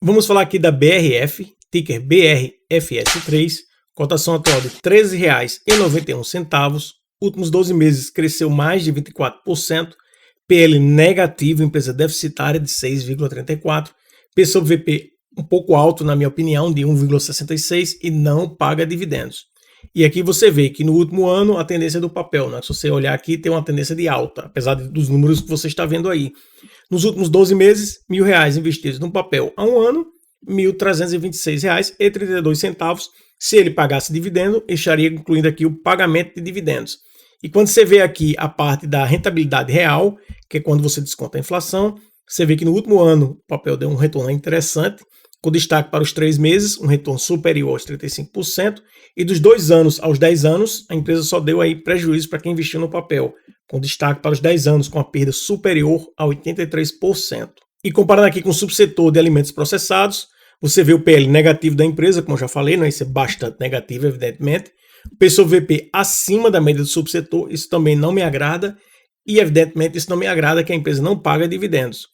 Vamos falar aqui da BRF, ticker BRFS3, cotação atual de R$ 13,91, últimos 12 meses cresceu mais de 24%, PL negativo, empresa deficitária de 6,34, P sobre VP um pouco alto na minha opinião, de 1,66 e não paga dividendos. E aqui você vê que no último ano a tendência do papel, né? Se você olhar aqui, tem uma tendência de alta, apesar dos números que você está vendo aí. Nos últimos 12 meses, R$ 1.000 investidos no papel há um ano, R$ 1.326,32. Se ele pagasse dividendo, estaria incluindo aqui o pagamento de dividendos. E quando você vê aqui a parte da rentabilidade real, que é quando você desconta a inflação, você vê que no último ano o papel deu um retorno interessante, com destaque para os 3 meses, um retorno superior aos 35%, e dos 2 anos aos 10 anos, a empresa só deu aí prejuízo para quem investiu no papel, com destaque para os 10 anos, com a perda superior a 83%. E comparando aqui com o subsetor de alimentos processados, você vê o PL negativo da empresa, como eu já falei, isso é bastante negativo, evidentemente. O P sobre VP acima da média do subsetor, isso também não me agrada, e evidentemente isso não me agrada que a empresa não paga dividendos.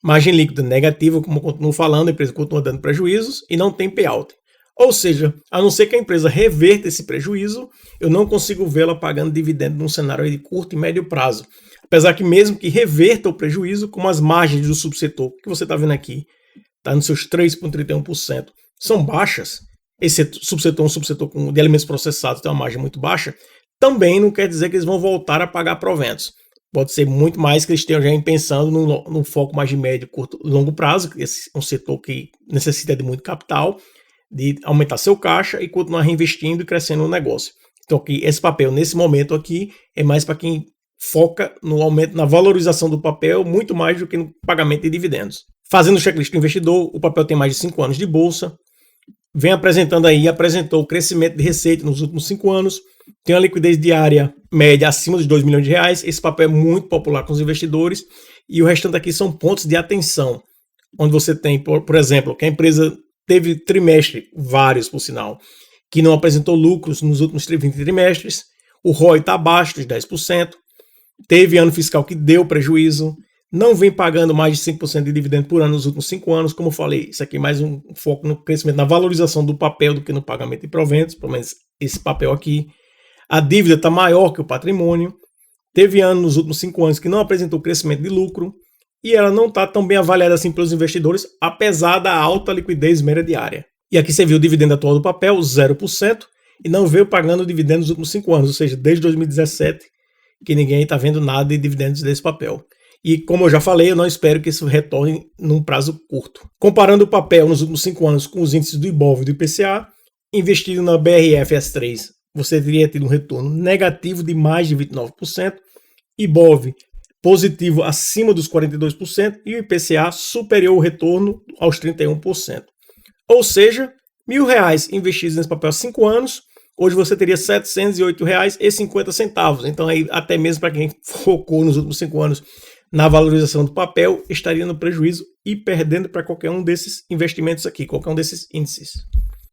Margem líquida negativa, como eu continuo falando, a empresa continua dando prejuízos e não tem payout. Ou seja, a não ser que a empresa reverta esse prejuízo, eu não consigo vê-la pagando dividendo num cenário de curto e médio prazo. Apesar que mesmo que reverta o prejuízo, como as margens do subsetor, que você está vendo aqui, está nos seus 3,31%, são baixas, esse subsetor é um subsetor de alimentos processados, tem uma margem muito baixa, também não quer dizer que eles vão voltar a pagar proventos. Pode ser muito mais que eles estejam pensando no foco mais de médio, curto e longo prazo, que esse é um setor que necessita de muito capital, de aumentar seu caixa e continuar reinvestindo e crescendo no negócio. Então aqui, esse papel, nesse momento aqui, é mais para quem foca no aumento, na valorização do papel, muito mais do que no pagamento de dividendos. Fazendo o checklist do investidor, o papel tem mais de 5 anos de bolsa, vem apresentando aí, apresentou o crescimento de receita nos últimos 5 anos, tem uma liquidez diária média acima dos R$ 2 milhões. Esse papel é muito popular com os investidores e o restante aqui são pontos de atenção, onde você tem, por exemplo, que a empresa teve trimestre, vários por sinal, que não apresentou lucros nos últimos 20 trimestres, o ROI está abaixo dos 10%, teve ano fiscal que deu prejuízo, não vem pagando mais de 5% de dividendo por ano nos últimos 5 anos, como eu falei, isso aqui é mais um foco no crescimento, na valorização do papel do que no pagamento de proventos, pelo menos esse papel aqui. A dívida está maior que o patrimônio, teve ano nos últimos 5 anos que não apresentou crescimento de lucro e ela não está tão bem avaliada assim pelos investidores, apesar da alta liquidez média diária. E aqui você viu o dividendo atual do papel, 0%, e não veio pagando dividendos nos últimos 5 anos, ou seja, desde 2017, que ninguém está vendo nada de dividendos desse papel. E como eu já falei, eu não espero que isso retorne num prazo curto. Comparando o papel nos últimos 5 anos com os índices do IBOV e do IPCA, investido na BRFS3, você teria tido um retorno negativo de mais de 29%, IBOV positivo acima dos 42% e o IPCA superior ao retorno aos 31%. Ou seja, R$ 1.000 investidos nesse papel há 5 anos, hoje você teria R$ 708,50. Então, aí, até mesmo para quem focou nos últimos 5 anos na valorização do papel, estaria no prejuízo e perdendo para qualquer um desses investimentos aqui, qualquer um desses índices.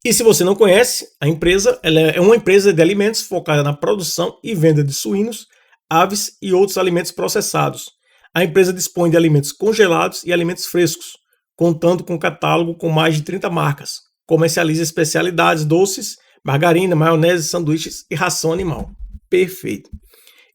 E se você não conhece, a empresa ela é uma empresa de alimentos focada na produção e venda de suínos, aves e outros alimentos processados. A empresa dispõe de alimentos congelados e alimentos frescos, contando com um catálogo com mais de 30 marcas. Comercializa especialidades, doces, margarina, maionese, sanduíches e ração animal. Perfeito.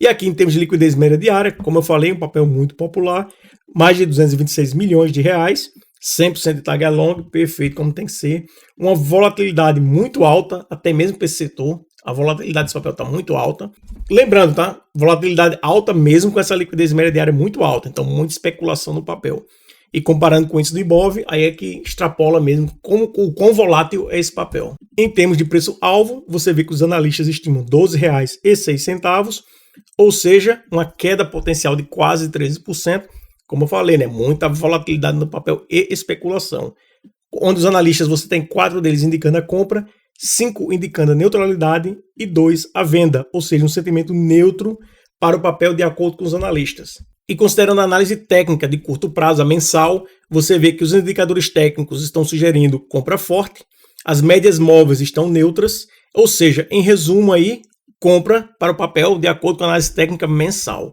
E aqui em termos de liquidez média diária, como eu falei, um papel muito popular, mais de R$ 226 milhões, 100% de tag along, perfeito como tem que ser. Uma volatilidade muito alta, até mesmo para esse setor. A volatilidade desse papel está muito alta. Lembrando, tá? Volatilidade alta mesmo com essa liquidez média diária muito alta. Então, muita especulação no papel. E comparando com isso do IBOV, aí é que extrapola mesmo o quão volátil é esse papel. Em termos de preço-alvo, você vê que os analistas estimam R$ 12,06, ou seja, uma queda potencial de quase 13%. Como eu falei, né? Muita volatilidade no papel e especulação. Onde os analistas, você tem 4 deles indicando a compra, 5 indicando a neutralidade e 2 a venda, ou seja, um sentimento neutro para o papel de acordo com os analistas. E considerando a análise técnica de curto prazo, a mensal, você vê que os indicadores técnicos estão sugerindo compra forte, as médias móveis estão neutras, ou seja, em resumo aí, compra para o papel de acordo com a análise técnica mensal.